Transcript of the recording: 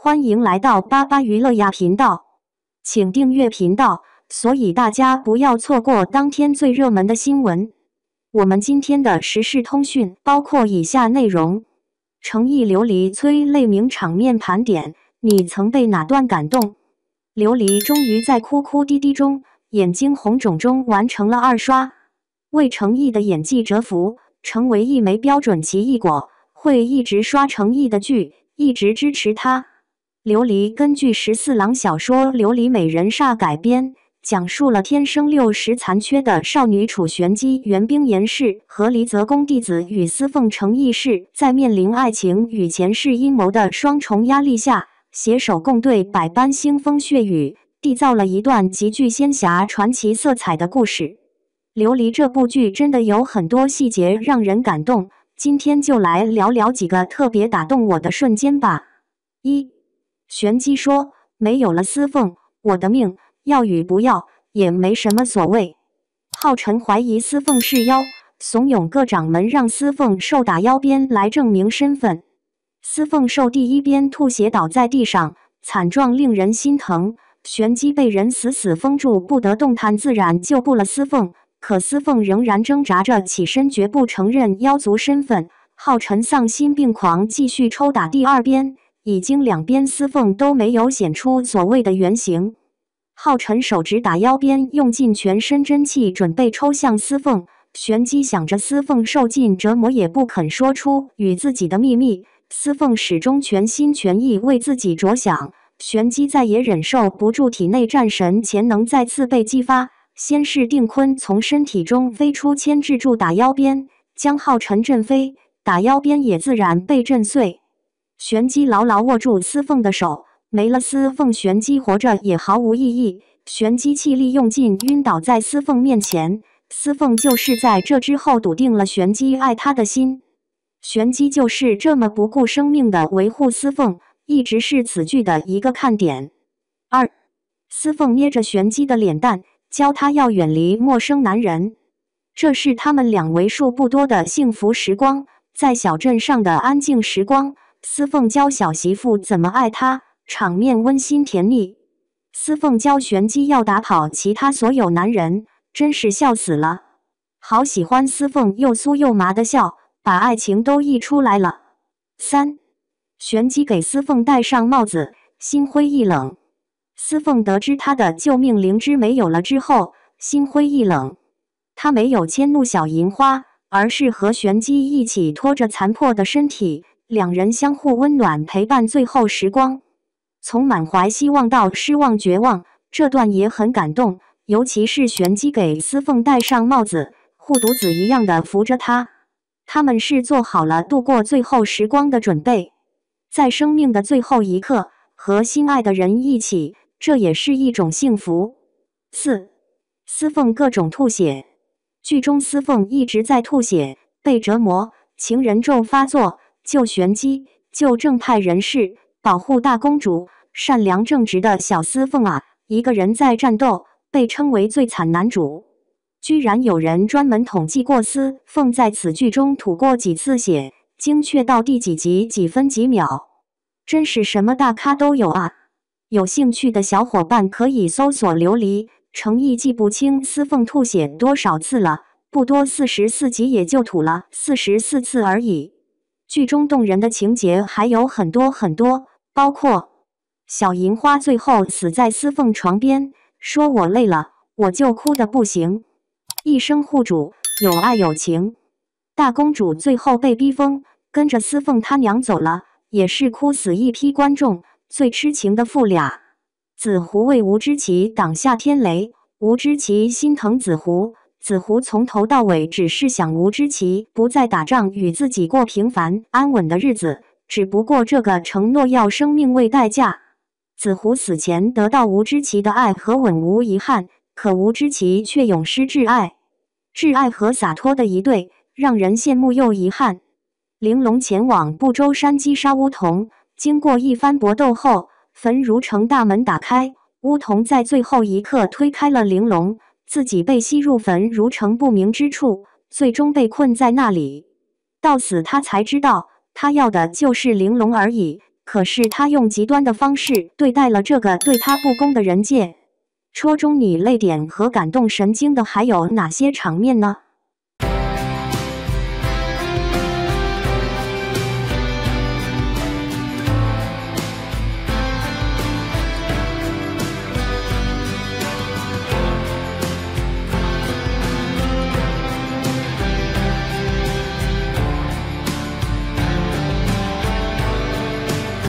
欢迎来到巴巴娱乐呀频道，请订阅频道，所以大家不要错过当天最热门的新闻。我们今天的时事通讯包括以下内容：诚意琉璃催泪名场面盘点，你曾被哪段感动？琉璃终于在哭哭滴滴中、眼睛红肿中完成了2刷，为诚意的演技折服，成为一枚标准奇异果，会一直刷诚意的剧，一直支持他。琉璃根据14郎小说《琉璃美人煞》改编，讲述了天生60残缺的少女楚玄机、袁冰言氏和离泽宫弟子与司凤诚义氏，在面临爱情与前世阴谋的双重压力下，携手共对百般腥风血雨，缔造了一段极具仙侠传奇色彩的故事。琉璃这部剧真的有很多细节让人感动，今天就来聊聊几个特别打动我的瞬间吧。1. 玄机说，没有了司凤，我的命要与不要也没什么所谓。浩辰怀疑司凤是妖，怂恿各掌门让司凤受打腰鞭来证明身份。司凤受第一鞭吐血倒在地上，惨状令人心疼。玄机被人死死封住，不得动弹，自然救不了司凤。可司凤仍然挣扎着起身，绝不承认妖族身份。浩辰丧心病狂，继续抽打第2鞭。已经2鞭司凤都没有显出所谓的原形。浩辰手执打腰鞭，用尽全身真气准备抽向司凤。玄机想着司凤受尽折磨也不肯说出与自己的秘密，司凤始终全心全意为自己着想。玄机再也忍受不住体内战神潜能再次被激发，先是定坤从身体中飞出，牵制住打腰鞭，将浩辰震飞，打腰鞭也自然被震碎。玄机牢牢握住司凤的手，没了司凤，玄机活着也毫无意义。玄机气力用尽，晕倒在司凤面前。司凤就是在这之后笃定了玄机爱他的心。玄机就是这么不顾生命的维护司凤，一直是此剧的一个看点。2. 司凤捏着玄机的脸蛋，教他要远离陌生男人。这是他们俩为数不多的幸福时光，在小镇上的安静时光。司凤教小媳妇怎么爱他，场面温馨甜蜜。司凤教玄机要打跑其他所有男人，真是笑死了。好喜欢司凤又酥又麻的笑，把爱情都溢出来了。3. 玄机给司凤戴上帽子，心灰意冷。司凤得知他的救命灵芝没有了之后，心灰意冷。他没有迁怒小银花，而是和玄机一起拖着残破的身体，两人相互温暖，陪伴最后时光。从满怀希望到失望绝望，这段也很感动，尤其是玄机给司凤戴上帽子，护犊子一样的扶着他。他们是做好了度过最后时光的准备，在生命的最后一刻和心爱的人一起，这也是一种幸福。4. 司凤各种吐血。剧中司凤一直在吐血，被折磨，情人咒发作，救玄机，救正派人士，保护大公主，善良正直的小司凤啊，一个人在战斗，被称为最惨男主。居然有人专门统计过司凤在此剧中吐过几次血，精确到第几集几分几秒，真是什么大咖都有啊！有兴趣的小伙伴可以搜索琉璃，诚意记不清司凤吐血多少次了，不多44集也就吐了44次而已。剧中动人的情节还有很多很多，包括小银花最后死在司凤床边，说我累了，我就哭得不行。一生护主，有爱有情。大公主最后被逼疯，跟着司凤他娘走了，也是哭死一批观众。最痴情的父俩，紫狐为吴知奇挡下天雷，吴知奇心疼紫狐。紫狐从头到尾只是想吴知奇不再打仗，与自己过平凡安稳的日子，只不过这个承诺要生命为代价。紫狐死前得到吴知奇的爱和吻无遗憾，可吴知奇却永失挚爱。挚爱和洒脱的一对，让人羡慕又遗憾。玲珑前往不周山击杀巫童，经过一番搏斗后，焚如城大门打开，巫童在最后一刻推开了玲珑，自己被吸入焚如城不明之处，最终被困在那里。到死他才知道，他要的就是玲珑而已，可是他用极端的方式对待了这个对他不公的人界。戳中你泪点和感动神经的还有哪些场面呢？